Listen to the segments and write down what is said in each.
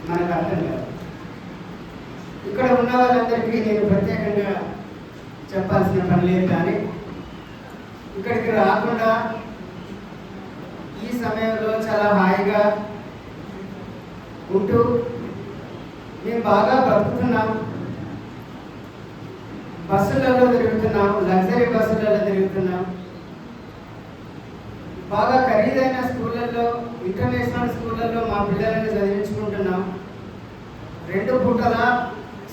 మనకు అర్థం కాదు. ఇక్కడ ఉన్న వాళ్ళందరికీ నేను ప్రత్యేకంగా చెప్పాల్సిన పని లేదు. కానీ ఇక్కడికి రాకుండా ఈ సమయంలో చాలా హాయిగా ఉంటూ మేము బాగా బతుకుతున్నాం. బస్సులలో తిరుగుతున్నాం, లగ్జరీ బస్సులలో తిరుగుతున్నాం. బాగా ఖరీదైన స్కూళ్ళల్లో, ఇంటర్నేషనల్ స్కూళ్ళల్లో మా పిల్లలని చదివించుకుంటున్నాం. 2 పూటల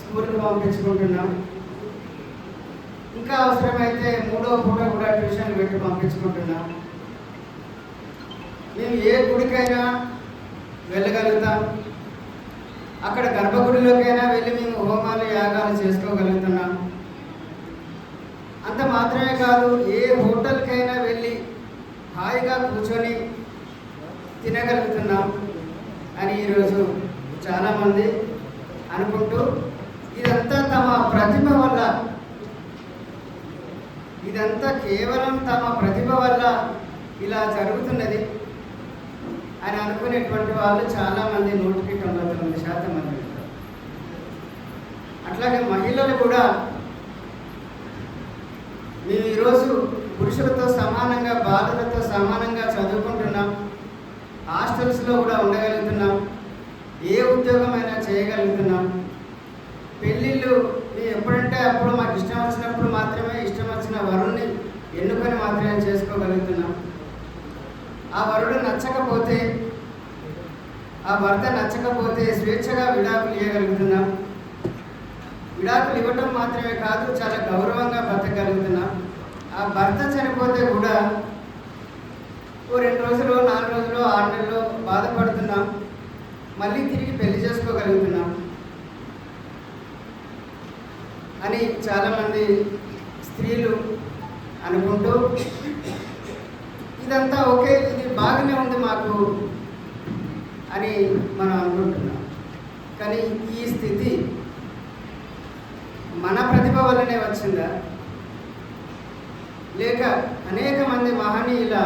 స్కూల్కి పంపించుకుంటున్నాం. ఇంకా అవసరమైతే 3వ పూట కూడా ట్యూషన్ పెట్టి పంపించుకుంటున్నాం. మేము ఏ గుడికైనా వెళ్ళగలుగుతాం. అక్కడ గర్భగుడిలోకైనా వెళ్ళి మేము హోమాలు యాగాలు చేసుకోగలుగుతున్నాం. అంత మాత్రమే కాదు, ఏ హోటల్కైనా వెళ్ళి హాయిగా కూర్చొని తినగలుగుతున్నాం అని ఈరోజు చాలామంది అనుకుంటూ, ఇదంతా తమ ప్రతిభ వల్ల, ఇదంతా కేవలం తమ ప్రతిభ వల్ల ఇలా జరుగుతున్నది అని అనుకునేటువంటి వాళ్ళు చాలామంది 99% మంది. అట్లాగే మహిళలు కూడా మేము ఈరోజు పురుషులతో సమానంగా, బాలులతో సమానంగా చదువుకుంటున్నాం. హాస్టల్స్లో కూడా ఉండగలుగుతున్నాం. ఏ ఉద్యోగమైనా చేయగలుగుతున్నాం. పెళ్ళిళ్ళు మేము ఎప్పుడంటే అప్పుడు మాకు ఇష్టం వచ్చినప్పుడు మాత్రమే, ఇష్టం వచ్చిన వరుణ్ణి ఎన్నుకొని మాత్రమే చేసుకోగలుగుతున్నాం. ఆ వరుడు నచ్చకపోతే, ఆ భర్త నచ్చకపోతే స్వేచ్ఛగా విడాకులు ఇవ్వగలుగుతున్నాం. విడాకులు ఇవ్వటం మాత్రమే కాదు, చాలా గౌరవంగా బతకగలుగుతున్నాం. ఆ భర్త చనిపోతే కూడా 2 రోజులు, 4 రోజులు, 6 నెలలు బాధపడుతున్నాం. మళ్ళీ తిరిగి పెళ్లి చేసుకోగలుగుతున్నాం అని చాలామంది స్త్రీలు అనుకుంటూ, ఇదంతా ఓకే, ఇది బాగానే ఉంది మాకు అని మనం అనుకుంటున్నాం. కానీ ఈ స్థితి మన ప్రతిభ వల్లనే వచ్చిందా, లేక అనేక మంది మహనీయుల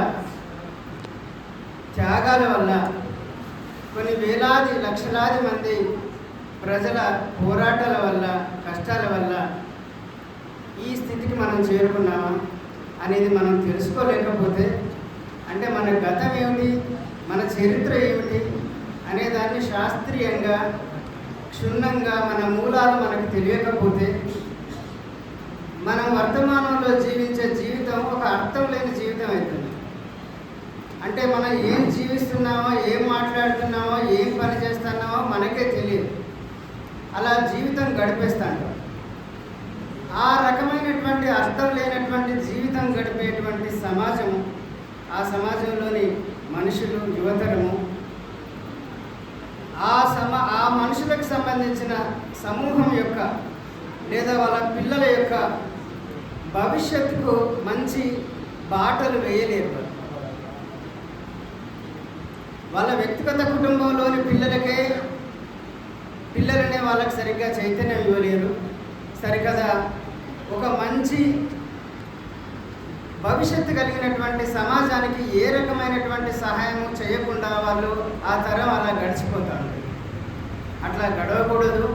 త్యాగాల వల్ల, కొన్ని వేలాది లక్షలాది మంది ప్రజల పోరాటాల వల్ల, కష్టాల వల్ల ఈ స్థితికి మనం చేరుకున్నామా అనేది మనం తెలుసుకోలేకపోతే, అంటే మన గతం ఏమిటి, మన చరిత్ర ఏమిటి అనేదాన్ని శాస్త్రీయంగా, క్షుణ్ణంగా మన మూలాలు మనకు తెలియకపోతే, మనం వర్తమానంలో జీవించే జీవితం ఒక అర్థం లేని జీవితం అవుతుంది. అంటే మనం ఏం జీవిస్తున్నామో, ఏం మాట్లాడుతున్నామో, ఏం పని చేస్తున్నామో మనకే తెలియదు. అలా జీవితం గడిపేస్తాం. ఆ రకమైనటువంటి అర్థం లేనటువంటి జీవితం గడిపేటువంటి సమాజము, ఆ సమాజంలోని మనుషులు, యువతరము, ఆ మనుషులకు సంబంధించిన సమూహం యొక్క లేదా వాళ్ళ పిల్లల యొక్క భవిష్యత్తుకు మంచి బాటలు వేయలేరు. వాళ్ళ వ్యక్తిగత కుటుంబంలోని పిల్లలనే వాళ్ళకి సరిగ్గా చైతన్యం ఇవ్వలేరు. సరికదా ఒక మంచి భవిష్యత్తు కలిగినటువంటి సమాజానికి ఏ రకమైనటువంటి సహాయం చేయకుండా వాళ్ళు ఆ తరం అలా గడిచిపోతారు. అట్లా గడవకూడదు.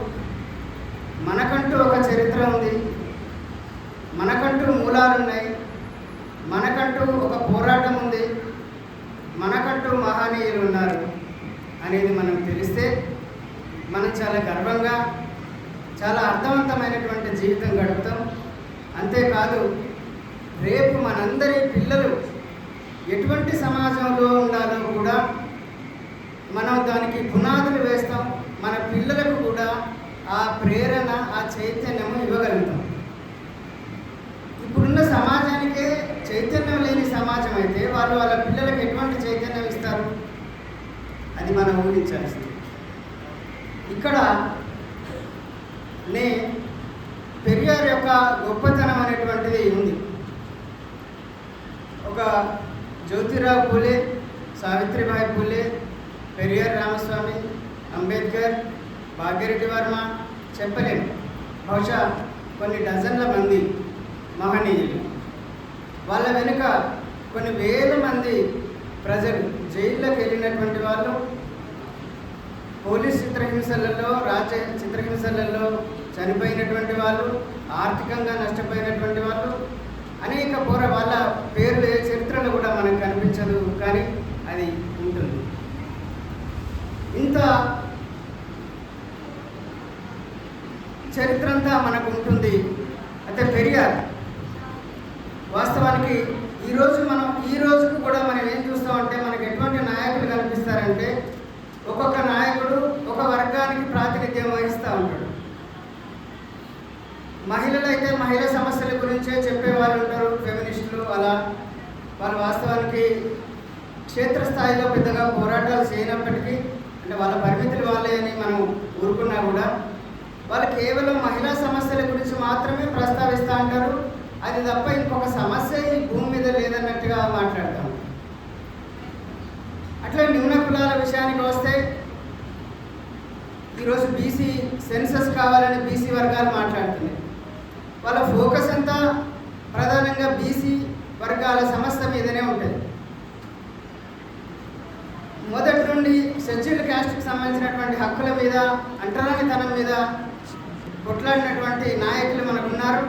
మనకంటూ ఒక చరిత్ర ఉంది, మనకంటూ మూలాలు ఉన్నాయి, మనకంటూ ఒక పోరాటం ఉంది, మనకంటూ మహనీయులు ఉన్నారు అనేది మనం తెలిస్తే మనం చాలా గర్వంగా, చాలా అర్థవంతమైనటువంటి జీవితం గడుపుతాం. అంతేకాదు, రేపు మనందరి పిల్లలు ఎటువంటి సమాజంలో ఉండాలో కూడా మనం దానికి పునాదులు వేస్తాం. మన పిల్లలకు కూడా ఆ ప్రేరణ, ఆ చైతన్యము ఇవ్వగలుగుతాం. ఇప్పుడున్న సమాజానికే చైతన్యం లేని సమాజం అయితే వాళ్ళు వాళ్ళ పిల్లలకు ఎటువంటి చైతన్యం ఇస్తారు? అది మనం ఊహించాల్సింది. ఇక్కడ పెరియార్ యొక్క గొప్పతనం అనేటువంటిది ఉంది. ఒక జ్యోతిరావు పూలే, సావిత్రిబాయి పూలే, పెరియార్ రామస్వామి, అంబేద్కర్, భాగ్యరెడ్డి వర్మ, చెప్పలేము, బహుశా కొన్ని డజన్ల మంది మహనీయులు. వాళ్ళ వెనుక కొన్ని వేల మంది ప్రజలు, జైల్లోకి వెళ్ళినటువంటి వాళ్ళు, పోలీస్ చిత్రహింసలలో, రాజ్య చిత్రహింసలలో చనిపోయినటువంటి వాళ్ళు, ఆర్థికంగా నష్టపోయినటువంటి వాళ్ళు, అనేక వాళ్ళ పేర్లు ఏ చరిత్రలో కూడా మనకు కనిపించదు, కానీ అది ఉంటుంది. ఇంత చరిత్ర అంతా మనకు ఉంటుంది. అయితే పెరియార్ వాస్తవానికి ఈ రోజుకు కూడా మనం ఏం చూస్తామంటే మనకు ఎటువంటి నాయకులు కనిపిస్తారంటే ఒక్కొక్క నాయకుడు ఒక వర్గానికి ప్రాతినిధ్యం వహిస్తూ ఉంటాడు. మహిళలు అయితే మహిళా సమస్యల గురించే చెప్పేవాళ్ళు ఉంటారు, ఫెమినిస్టులు. అలా వాళ్ళు వాస్తవానికి క్షేత్రస్థాయిలో పెద్దగా పోరాటాలు చేయనప్పటికీ, అంటే వాళ్ళ పరిమితులు వాళ్ళే అని మనం ఊరుకున్నా కూడా వాళ్ళు కేవలం మహిళా సమస్యల గురించి మాత్రమే ప్రస్తావిస్తూ ఉంటారు. అది తప్ప ఇంకొక సమస్య ఈ భూమి మీద లేదన్నట్టుగా మాట్లాడతాం. అట్లా న్యూన కులాల విషయానికి వస్తే ఈరోజు బీసీ సెన్సస్ కావాలని బీసీ వర్గాలు మాట్లాడుతున్నాయి. వాళ్ళ ఫోకస్ అంతా ప్రధానంగా బీసీ వర్గాల సమస్య మీదనే ఉంటుంది. మొదటి నుండి షెడ్యూల్డ్ క్యాస్ట్కి సంబంధించినటువంటి హక్కుల మీద, అంటరానితనం మీద కొట్లాడినటువంటి నాయకులు మనకు ఉన్నారు.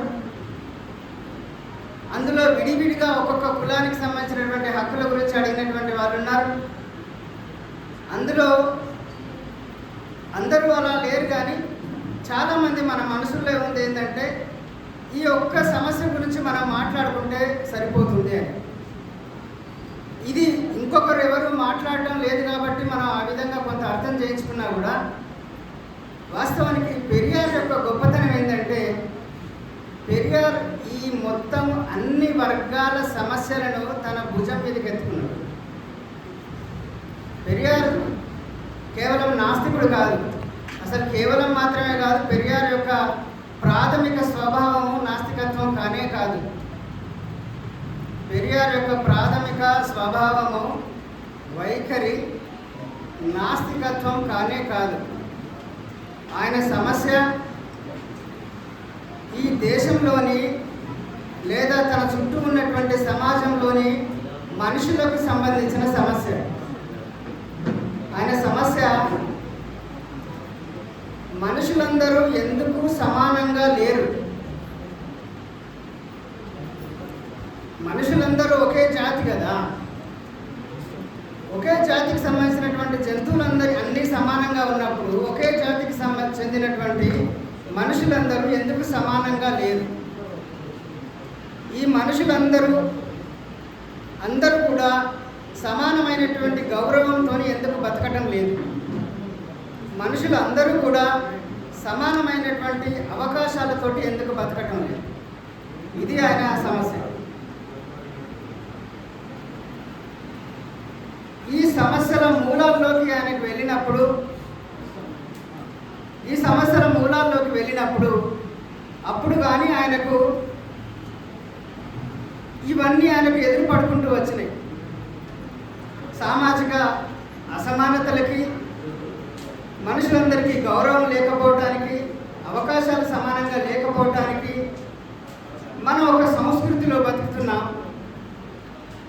అందులో విడివిడిగా ఒక్కొక్క కులానికి సంబంధించినటువంటి హక్కుల గురించి అడిగినటువంటి వాళ్ళు ఉన్నారు. అందులో అందరూ అలా లేరు, కానీ చాలామంది మన మనసులో ఉంది ఏంటంటే ఈ ఒక్క సమస్య గురించి మనం మాట్లాడుకుంటే సరిపోతుంది అని. ఇది ఇంకొకరు ఎవరు మాట్లాడడం లేదు కాబట్టి మనం ఆ విధంగా కొంత అర్థం చేయించుకున్నా కూడా వాస్తవానికి పెరియార్ యొక్క గొప్పతనం ఏంటంటే పెరియార్ ఈ మొత్తం అన్ని వర్గాల సమస్యలను తన భుజం మీదకి ఎత్తుకున్నాడు. పెరియార్ కేవలం నాస్తికుడు కాదు, అసలు కేవలం మాత్రమే కాదు, పెరియార్ యొక్క ప్రాథమిక స్వభావము నాస్తికత్వం కానే కాదు. పెరియార్ యొక్క ప్రాథమిక స్వభావము, వైఖరి నాస్తికత్వం కానే కాదు. ఆయన సమస్య ఈ దేశంలోని లేదా తన చుట్టూ ఉన్నటువంటి సమాజంలోని మనుషులకు సంబంధించిన సమస్య. ఆయన సమస్య మనుషులందరూ ఎందుకు సమానంగా లేరు, మనుషులందరూ ఒకే జాతి కదా, ఒకే జాతికి సంబంధించినటువంటి జంతువులందరూ అన్నీ సమానంగా ఉన్నప్పుడు ఒకే జాతికి చెందినటువంటి మనుషులందరూ ఎందుకు సమానంగా లేరు? ఈ మనుషులందరూ కూడా సమానమైనటువంటి గౌరవంతో ఎందుకు బతకటం లేదు? మనుషులు అందరూ కూడా సమానమైనటువంటి అవకాశాలతోటి ఎందుకు బతకటం లేదు? ఇది ఆయన సమస్య. ఈ సమస్యల మూలాల్లోకి ఆయనకు వెళ్ళినప్పుడు అప్పుడు కానీ ఆయనకు ఇవన్నీ ఆయనకు ఎదురుపడుకుంటూ వచ్చినాయి. సామాజిక అసమానతలకి, మనుషులందరికీ గౌరవం లేకపోవటానికి, అవకాశాలు సమానంగా లేకపోవటానికి, మనం ఒక సంస్కృతిలో బతుకుతున్నాం,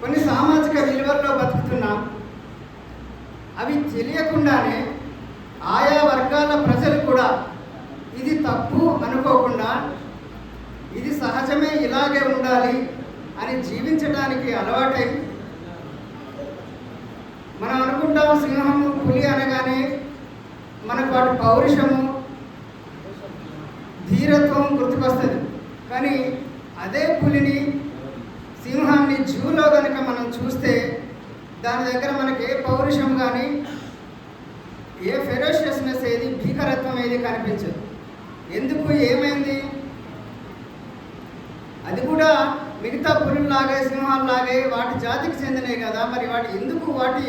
కొన్ని సామాజిక విలువల్లో బతుకుతున్నాం. అవి తెలియకుండానే ఆయా వర్గాల ప్రజలు కూడా ఇది తప్పు అనుకోకుండా ఇది సహజమే, ఇలాగే ఉండాలి అని జీవించడానికి అలవాటై మనం అనుకుంటాము సింహము, పులి అనగానే మనకు వాటి పౌరుషము, ధీరత్వం గుర్తుకొస్తుంది. కానీ అదే పులిని, సింహాన్ని జూలో కనుక మనం చూస్తే దాని దగ్గర మనకి ఏ పౌరుషం కానీ, ఏ ఫెరోషియస్నెస్ ఏది, భీకరత్వం ఏది కనిపించదు. ఎందుకు? ఏమైంది? అది కూడా మిగతా పులుల్లాగే, సింహాల్లాగే వాటి జాతికి చెందినవి కదా, మరి వాటి ఎందుకు వాటి